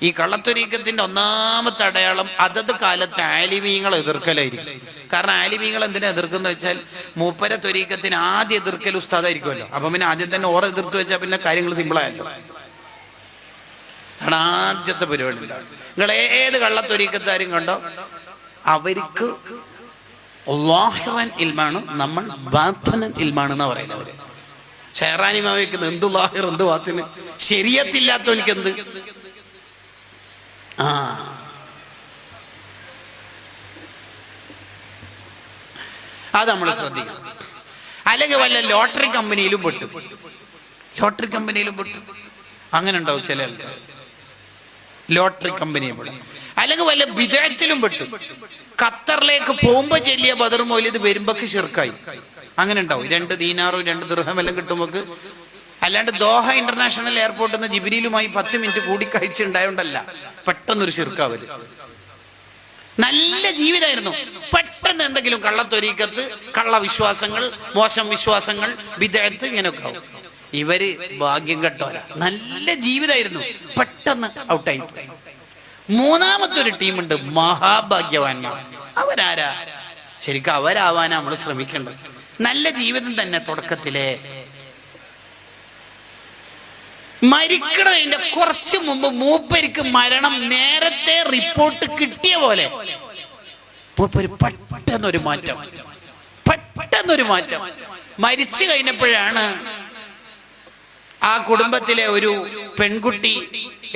ഈ കള്ളത്തൊരീക്കത്തിന്റെ ഒന്നാമത്തെ അടയാളം അതത് കാലത്ത് ആലിമീങ്ങൾ എതിർക്കലായിരിക്കും. കാരണം ആലിമീങ്ങൾ എന്തിനാ എതിർക്കുന്ന വെച്ചാൽ മൂപ്പര ത്വരീക്കത്തിന് ആദ്യം എതിർക്കൽ ഉസ്താദായിരിക്കുമല്ലോ. അപ്പൊ പിന്നെ ആദ്യം തന്നെ ഓറെ എതിർത്ത് വെച്ചാൽ പിന്നെ കാര്യങ്ങൾ സിമ്പിളായല്ലോ. കാരണം ആദ്യത്തെ പരിപാടി ഉണ്ടാവും. നിങ്ങൾ ഏത് കള്ളത്തൊരീക്കത്താരും കണ്ടോ, അവർക്ക് ലാഹിറൻ ഇൽമാണ്, നമ്മൾ ബാത്തിനൻ ഇൽമാണെന്നാ പറയുന്നത്. അവര് ഷെഹറാനിമാ വയ്ക്കുന്നത് എന്ത് ലാഹിർ എന്ത് ബാത്തിന്, ശരിയത്തില്ലാത്തവനിക്ക് എന്ത്. അത് നമ്മൾ ശ്രദ്ധിക്കണം. അല്ലെങ്കിൽ വല്ല ലോട്ടറി കമ്പനിയിലും പെട്ടു, അങ്ങനെ ഉണ്ടാവും ചില ആൾക്കാർ. ലോട്ടറി കമ്പനിയും പെടും. അല്ലെങ്കിൽ വല്ല ബിദഅത്തിലും പെട്ടു. ഖത്തറിലേക്ക് പോകുമ്പോ ചെല്ലിയ ബദർ മൗലിദ് വരുമ്പോക്ക് ശിർക്കായി, അങ്ങനെ ഉണ്ടാവും. 2 ദീനാറും 2 ദിർഹം എല്ലാം കിട്ടുമ്പോക്ക്. അല്ലാണ്ട് ദോഹ ഇന്റർനാഷണൽ എയർപോർട്ടിൽ നിന്ന് ജിബ്രീലുമായി 10 മിനിറ്റ് കൂടിക്കാഴ്ച ഉണ്ടായോണ്ടല്ല പെട്ടെന്നൊരു ശിർക്കാവല്. നല്ല ജീവിതമായിരുന്നു, പെട്ടെന്ന് എന്തെങ്കിലും കള്ളത്തൊരീക്കത്ത്, കള്ളവിശ്വാസങ്ങൾ, മോശം വിശ്വാസങ്ങൾ, ബിദഅത്ത് ഇങ്ങനെയൊക്കെ ആവും. ഇവര് ഭാഗ്യം കെട്ടോരാ. നല്ല ജീവിതമായിരുന്നു, പെട്ടെന്ന് ഔട്ടായി. മൂന്നാമത്തെ ഒരു ടീമുണ്ട്, മഹാഭാഗ്യവാന്മാർ. അവരാരാ? ശരിക്കും അവരാവാനാ നമ്മൾ ശ്രമിക്കേണ്ടത്. നല്ല ജീവിതം തന്നെ തുടക്കത്തിലെ. മരിക്കണതിന്റെ കുറച്ച് മുമ്പ് മൂപ്പരിക്ക് മരണം നേരത്തെ റിപ്പോർട്ട് കിട്ടിയ പോലെ മൂപ്പര് പെട്ടെന്നൊരു മാറ്റം. മരിച്ചു കഴിഞ്ഞപ്പോഴാണ് ആ കുടുംബത്തിലെ ഒരു പെൺകുട്ടി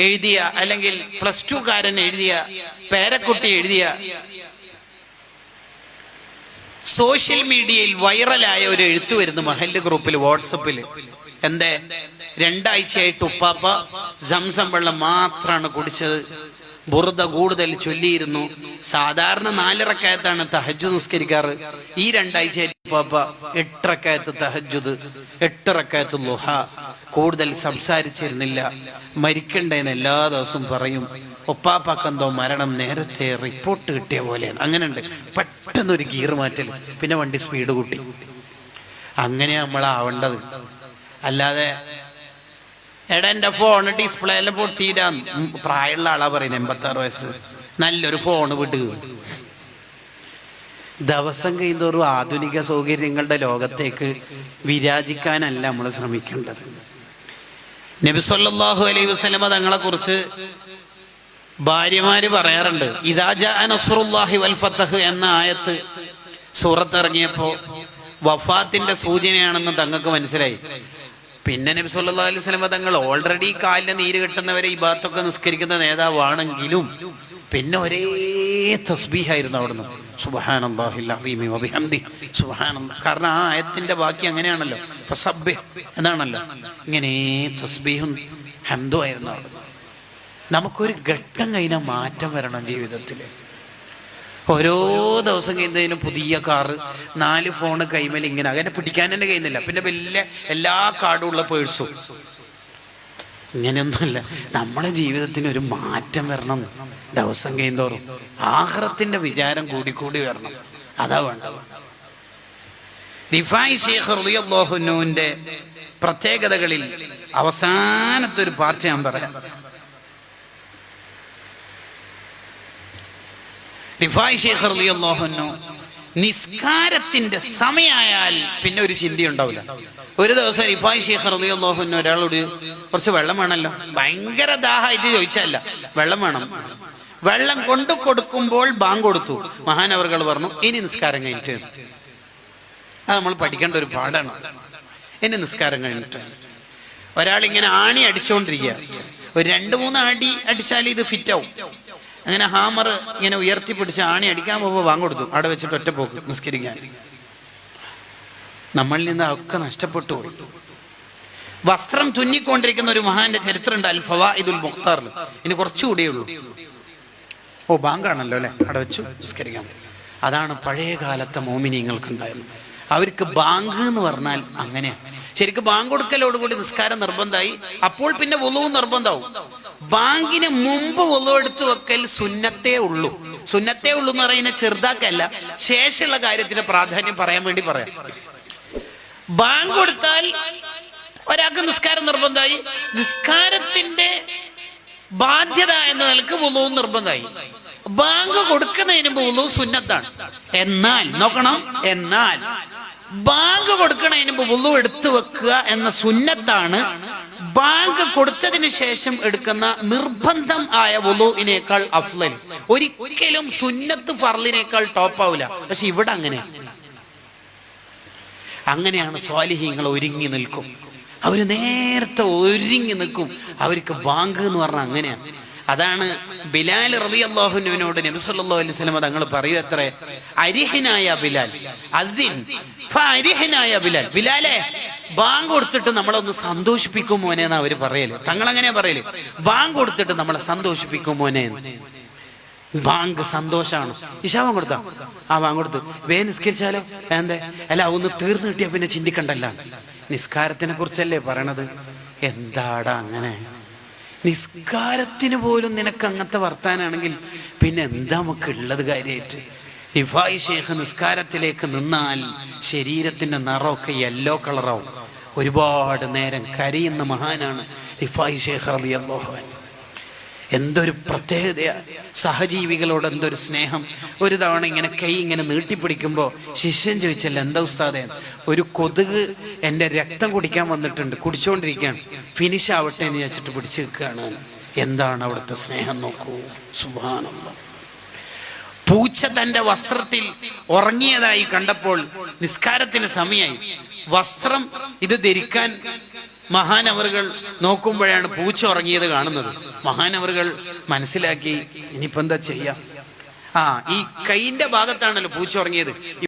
എഴുതിയ, അല്ലെങ്കിൽ +2 കാരൻ എഴുതിയ, പേരക്കുട്ടി എഴുതിയ, സോഷ്യൽ മീഡിയയിൽ വൈറലായ ഒരു എഴുത്ത് വരുന്നു മഹല്ല് ഗ്രൂപ്പിൽ, വാട്സപ്പിൽ. എന്തേ, 2 ആഴ്ചയായിട്ട് ഉപ്പാപ്പ സംസം വെള്ളം മാത്രമാണ് കുടിച്ചത്, ബുർദ കൂടുതൽ ചൊല്ലിയിരുന്നു. സാധാരണ 4 റക്അത്താണ് തഹജ്ജുദ് നിസ്കരിക്കാറ്. ഈ 2 ആഴ്ചയായിട്ട് ഉപ്പാപ്പ 8 റക്അത്ത് തഹജ്ജുദ്, 8 റക്അത്ത് ളുഹ, കൂടുതൽ സംസാരിച്ചിരുന്നില്ല. മരിക്കണ്ടെന്ന് എല്ലാ ദിവസവും പറയും. ഉപ്പാപ്പക്കെന്തോ മരണം നേരത്തെ റിപ്പോർട്ട് കിട്ടിയ പോലെയാണ്. അങ്ങനെ ഉണ്ട്, പെട്ടെന്നൊരു ഗിയർ മാറ്റൽ, പിന്നെ വണ്ടി സ്പീഡ് കൂട്ടി. അങ്ങനെയാ നമ്മളാവേണ്ടത്. അല്ലാതെ എടാ എൻ്റെ ഫോൺ ഡിസ്പ്ലേ എല്ലാം പൊട്ടിയിട്ടാന്ന് പ്രായമുള്ള ആളാ പറയുന്നത്, 86 വയസ്സ്, നല്ലൊരു ഫോണ് വിടുക. ദിവസം കഴിയുന്തോറും ആധുനിക സൗകര്യങ്ങളുടെ ലോകത്തേക്ക് വിരാജിക്കാനല്ല നമ്മൾ ശ്രമിക്കേണ്ടത്. നബി സല്ലല്ലാഹു അലൈഹി വസല്ലമ തങ്ങളെ കുറിച്ച് ഭാര്യമാര് പറയാറുണ്ട്, ഇദാ ജാഅ നസ്റുല്ലാഹി വൽ ഫത്ഹ് എന്ന ആയത്ത് സൂറത്ത് ഇറങ്ങിയപ്പോ വഫാത്തിന്റെ സൂചനയാണെന്ന് തങ്ങൾക്ക് മനസ്സിലായി. പിന്നെ നബി സല്ലല്ലാഹു അലൈഹി വസല്ലമ തങ്ങൾ ഓൾറെഡി കാലിന് നീര് കെട്ടുന്നവരെ ഈ ഭാഗത്തൊക്കെ നിസ്കരിക്കുന്ന നേതാവാണെങ്കിലും പിന്നെ ഒരേ തസ്ബീഹായിരുന്നു അവിടുന്ന്. സുബ്ഹാനല്ലാഹിൽ അസീം വബിഹംദിഹി സുബ്ഹാനല്ലാഹ്. കാരണം ആ ആയത്തിന്റെ ബാക്കി അങ്ങനെയാണല്ലോ, ഫസബ്ബിഹ് എന്നാണല്ലോ. ഇങ്ങനെ തസ്ബീഹും ഹംദും ആയിരുന്നു അവിടുന്ന്. നമുക്കൊരു ഘട്ടം കഴിഞ്ഞാൽ മാറ്റം വരണം ജീവിതത്തിൽ. ഓരോ ദിവസം കഴിയുന്നതിനും പുതിയ കാറ്, 4 ഫോണ് കൈമേൽ, ഇങ്ങനെ അങ്ങനെ പിടിക്കാൻ തന്നെ കഴിയുന്നില്ല. പിന്നെ വലിയ എല്ലാ കാർഡും ഉള്ള പേഴ്സും. ഇങ്ങനെയൊന്നുമല്ല, നമ്മുടെ ജീവിതത്തിന് ഒരു മാറ്റം വരണം. ദിവസം കഴിയുന്തോറും ആഖിറത്തിന്റെ വിചാരം കൂടിക്കൂടി വരണം. അതാ വേണ്ടത്. റിഫായി ശൈഖ് റളിയല്ലാഹു അൻഹുവിന്റെ പ്രത്യേകതകളിൽ അവസാനത്തെ ഒരു പാർട്ട് ഞാൻ പറയാം. റിഫായി ശൈഖ് റളിയല്ലാഹു അൻഹു നിസ്കാരത്തിന്റെ സമയമായാൽ പിന്നെ ഒരു ചിന്തയുണ്ടാവില്ല. ഒരു ദിവസം റിഫായി ശൈഖ് റളിയല്ലാഹു അൻഹു ഒരാളോട് കുറച്ച് വെള്ളം വേണമല്ലോ, ഭയങ്കര ദാഹമായിട്ട് ചോദിച്ചല്ല, വെള്ളം വേണം. വെള്ളം കൊണ്ടു കൊടുക്കുമ്പോൾ ബാങ്ക് കൊടുത്തു. മഹാനവർകൾ പറഞ്ഞു, ഇനി നിസ്കാരം കഴിഞ്ഞിട്ട്. അത് നമ്മൾ പഠിക്കേണ്ട ഒരു പാഠാണ്. ഇനി നിസ്കാരം കഴിഞ്ഞിട്ട്. ഒരാളിങ്ങനെ ആണി അടിച്ചുകൊണ്ടിരിക്കുക, ഒരു 2-3 അടി അടിച്ചാൽ ഇത് ഫിറ്റാവും. അങ്ങനെ ഹാമർ ഇങ്ങനെ ഉയർത്തിപ്പിടിച്ച് ആണി അടിക്കാൻ പോകുമ്പോൾ ബാങ്ക് കൊടുത്തു. അവിടെ വെച്ചിട്ട് ഒറ്റപ്പോക്ക് നിസ്കരിക്കാൻ. നമ്മളിൽ നിന്ന് ഒക്കെ നഷ്ടപ്പെട്ടു പോയി. വസ്ത്രം തുന്നിക്കൊണ്ടിരിക്കുന്ന ഒരു മഹാന്റെ ചരിത്രം ഉണ്ട്, അൽ ഫവായിദുൽ മുഖ്താറിൽ. ഇനി കുറച്ചുകൂടിയേ ഉള്ളൂ. ഓ ബാങ്കാണല്ലോ അല്ലെ, അവിടെ വെച്ചു നിസ്കരിക്കാൻ. അതാണ് പഴയ കാലത്തെ മോമിനീങ്ങൾക്കുണ്ടായിരുന്നത്. അവർക്ക് ബാങ്ക് എന്ന് പറഞ്ഞാൽ അങ്ങനെയാണ്. ശരിക്കും ബാങ്ക് കൊടുക്കലോടുകൂടി നിസ്കാരം നിർബന്ധമായി. അപ്പോൾ പിന്നെ വുളൂഉ നിർബന്ധമാവും. ബാങ്കിന് മുമ്പ് വുളൂഉ എടുത്തു വെക്കൽ സുന്നത്തേ ഉള്ളൂ. സുന്നത്തേ ഉള്ളൂ എന്ന് പറയുന്ന ചെറുതാക്കല്ല, ശേഷമുള്ള കാര്യത്തിന് പ്രാധാന്യം പറയാൻ വേണ്ടി പറയാം. ബാങ്ക് കൊടുത്താൽ ഒരാൾക്ക് നിസ്കാരം നിർബന്ധമായി. നിസ്കാരത്തിന്റെ ബാധ്യത എന്ന നിലക്ക് വുളു നിർബന്ധമായി. ബാങ്ക് കൊടുക്കുന്നതിന് മുമ്പ് വുളു സുന്നത്താണ്. എന്നാൽ നോക്കണം, എന്നാൽ ബാങ്ക് കൊടുക്കുന്നതിന് മുമ്പ് വുളു എടുത്തു വെക്കുക എന്ന സുന്നത്താണ് ബാങ്ക് കൊടുത്തതിന് ശേഷം എടുക്കുന്ന നിർബന്ധം ആയ വുളുവിനേക്കാൾ അഫ്ളൽ. ഒരിക്കലും സുന്നത്ത് ഫർളിനേക്കാൾ ടോപ്പ് ആവില്ല. പക്ഷെ ഇവിടെ അങ്ങനെയാണ് സ്വാലിഹീങ്ങൾ ഒരുങ്ങി നിൽക്കും. അവര് നേരത്തെ ഒരുങ്ങി നിൽക്കും. അവർക്ക് ബാങ്ക് എന്ന് പറഞ്ഞാൽ അങ്ങനെയാണ്. അതാണ് ബിലാൽ റളിയല്ലാഹു അൻഹുവിനോട് നബി സല്ലല്ലാഹു അലൈഹി വസല്ലം തങ്ങൾ പറയൂ അത്രേ, അരിഹനായ ബിലാൽ അദ്ദിൻ ഫഅരിഹനായ ബിലാൽ, ബിലാലെ ബാങ്ക് കൊടുത്തിട്ട് നമ്മളൊന്ന് സന്തോഷിപ്പിക്കും മോനെ എന്ന് അവര് പറയല്. തങ്ങൾ അങ്ങനെയാ പറയല്, ബാങ്ക് കൊടുത്തിട്ട് നമ്മളെ സന്തോഷിപ്പിക്കും മോനെ. ബാങ്ക് സന്തോഷാണ്. ഇശാവാൻ കൊടുത്താ ബാങ്ക് കൊടുത്തു നിസ്കരിച്ചാലോ എന്തേ അല്ല ഒന്ന് തീർന്നു കിട്ടിയാ പിന്നെ ചിന്തിക്കണ്ടല്ല. നിസ്കാരത്തിനെ കുറിച്ചല്ലേ പറയണത്. എന്താടാ അങ്ങനെ? നിസ്കാരത്തിന് പോലും നിനക്ക് അങ്ങനത്തെ വർത്താനാണെങ്കിൽ പിന്നെ എന്താ നമുക്ക് ഉള്ളത് കാര്യമായിട്ട്? റിഫായി ഷേഖ് നിസ്കാരത്തിലേക്ക് നിന്നാൽ ശരീരത്തിന്റെ നിറമൊക്കെ യെല്ലോ കളറാവും. ഒരുപാട് നേരം കരയുന്ന മഹാനാണ് റിഫായി ഷേഖ് റളിയല്ലാഹു അൻഹു. എന്തൊരു പ്രത്യേകതയാ, സഹജീവികളോട് എന്തൊരു സ്നേഹം. ഒരു തവണ ഇങ്ങനെ കൈ ഇങ്ങനെ നീട്ടിപ്പിടിക്കുമ്പോൾ ശിഷ്യൻ ചോദിച്ചല്ല, എന്താ ഉസ്താദേ? ഒരു കൊതുക് എൻ്റെ രക്തം കുടിക്കാൻ വന്നിട്ടുണ്ട്, കുടിച്ചുകൊണ്ടിരിക്കുകയാണ്, ഫിനിഷ് ആവട്ടെ എന്ന് വെച്ചിട്ട് പിടിച്ചു നിൽക്കുകയാണ്. എന്താണ് അവിടുത്തെ സ്നേഹം നോക്കൂ, സുബ്ഹാനല്ലാഹ്. പൂച്ച തൻ്റെ വസ്ത്രത്തിൽ ഉറങ്ങിയതായി കണ്ടപ്പോൾ നിസ്കാരത്തിന് സമയമായി. വസ്ത്രം ഇത് ധരിക്കാൻ മഹാനവറുകൾ നോക്കുമ്പോഴാണ് പൂച്ച ഉറങ്ങിയത് കാണുന്നത്. മഹാനവറുകൾ മനസ്സിലാക്കി, ഇനിയിപ്പോ എന്താ ചെയ്യാ? ഈ കൈയിന്റെ ഭാഗത്താണല്ലോ പൂച്ച ഉറങ്ങിയത്.